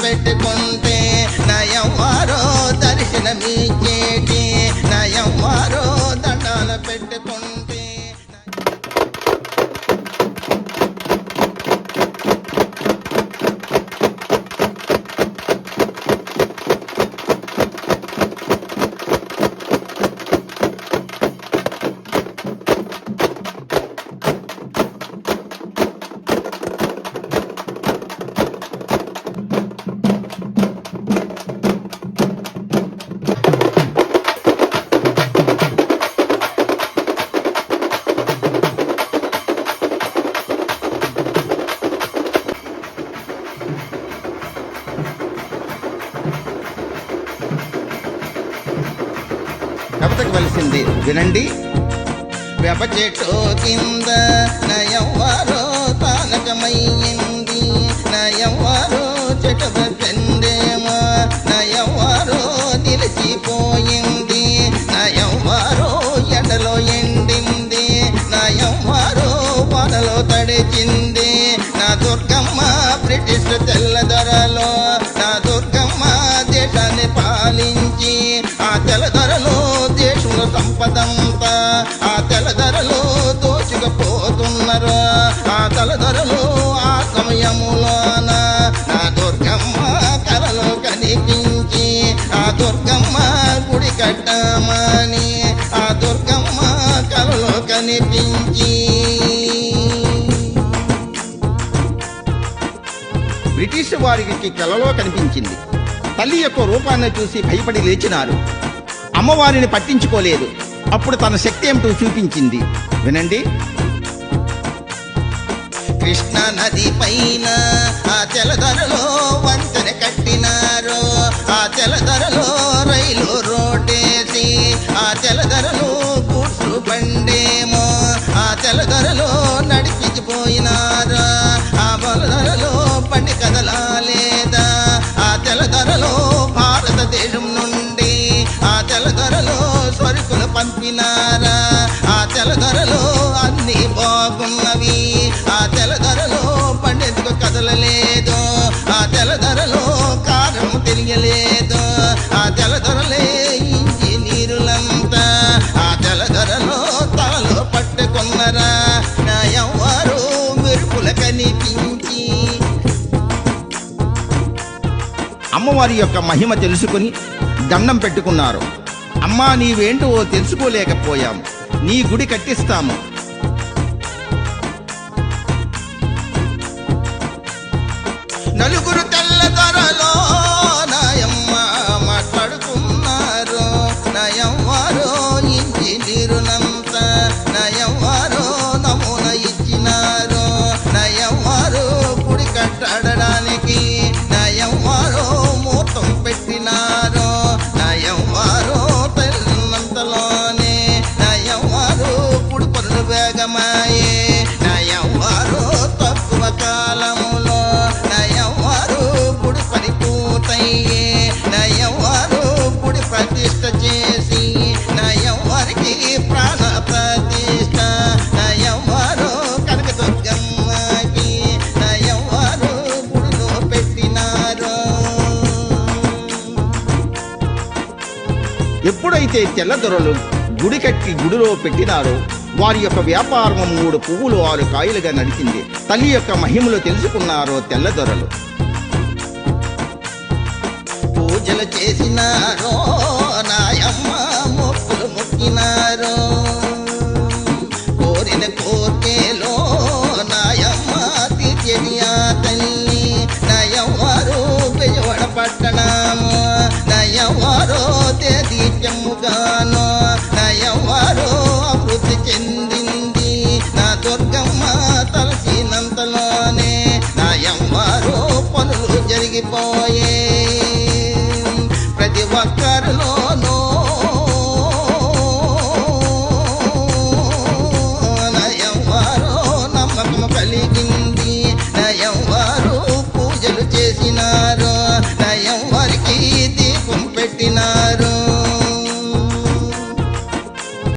పెట్టుకుంటే నయవారో దర్శనమిచ్చేటి నయవారో దండాలు పెట్టుకుంటే. కవితకవలసింది వినండి. వేప చెట్టు కింద నయవారో తానకమయ్యింది నయవారో చెట్టు పెండేమో నయవారో నిలిచిపోయింది నయవారో ఎండలో ఎండింది నయవారో వానలో తడిచింది. నా దుర్గమ్మ బ్రిటిష్ తెల్లదొరలో నా దుర్గమ్మ దేశాన్ని పాలించి ఆ తెల్లదొరలో దేశంలో సంపదంతా ఆ తెల్లదొరలో దోచుకుపోతున్నారు. ఆ తెల్లదొరలో ఆ సమయములోన నా దుర్గమ్మ కలలో కనిపించి ఆ దుర్గమ్మ గుడి కట్టమని ఆ దుర్గమ్మ కలలో కనిపించి బ్రిటిష్ వారికి కలలో కనిపించింది. తల్లి యొక్క రూపాన్ని చూసి భయపడి లేచినారు. అమ్మవారిని పట్టించుకోలేదు. అప్పుడు తన శక్తి ఏమిటో చూపించింది. వినండి. కృష్ణ నది పైన ఆ తెల్లదొరలో వంతెన కట్టినారు. ఆ తెల్లదొరలో రైలు రోడ్డేసి ఆ తెల్లదొరలో గూడ్సు బండేమో ఆ తెల్లదొరలో నడిపించిపోయినారు. ఆ బలదొరలో బండి కదలాలేదా ఆ తెల్లదొరలో భారతదేశం నుండి ఆ తెల్లదొరలో సరుకులు పంపినారా. ఆ తెల్లదొరలో అన్ని బాగున్నవి. ఆ తెల్లదొరలో పండెందుకు కదలలేదు. ఆ తెల్లదొరలో కారణం తెలియలేదు. ఆ తెల్లదొరలే ఇంజనీరులంతా ఆ తెల్లదొరలో తలలో పట్టుకున్నరా. నా ఎవ్వరు మెరుపుల కనిపించి అమ్మవారి యొక్క మహిమ తెలుసుకుని దండం పెట్టుకున్నారు. అమ్మా, నీవేంటో తెలుసుకోలేకపోయాం. నీ గుడి కట్టిస్తాము. నలుగురు తెల్లదొరలో నాయమ్మ మాట్లాడుకున్నారు. నయవ్వారో ఇంజనీరులంతా నయవ్వారో నమూన ఇచ్చినారు. నయవ్వారో గుడి కట్టడానికి నయవ్వారో మూతం పెట్టినారు. నయవ్వారో తెల్లంతలోనే నయవ్వారో గుడి పనులు వేగమాయే. నయవ్వారో తక్కువ కాలములో నయవ్వారో గుడి పని పూర్తయ్యే. నయవ్వారో గుడి ప్రతిష్ట చేసి నయవ్వారికి ప్రాణ ప్రతిష్ట. నయవ్వారో కనకదుర్గమ్మకి నయవ్వారో గుడిలో పెట్టినారు. ఎప్పుడైతే తెల్లదొరలు గుడి కట్టి గుడిలో పెట్టినారో వారి యొక్క వ్యాపారం 3 పువ్వులు 6 కాయలుగా నడిచింది. తల్లి యొక్క మహిమలు తెలుసుకున్నారో తెల్లదొరలు. పూజలు చేసినారో నాయమ్మ మొక్కులు మొక్కినారో. కోరిన కోర్కెలో నాయమ్మ తీర్చేది ఆ తల్లి. నయవ్వారో బెజవాడ పట్టణము నయవ్వారో తేదీత్యము గాను నా ఎవ్వరో అభివృద్ధి చెందింది. నా దుర్గమ్మ తలసినంతలోనే నా ఎవ్వరో పనులు జరిగిపోయే. ప్రతి ఒక్కరిలోనూ నా ఎవ్వరో నమ్మకం కలిగింది. నా ఎవ్వరో పూజలు చేసినారు, నా ఎవ్వరికి దీపం పెట్టినారు.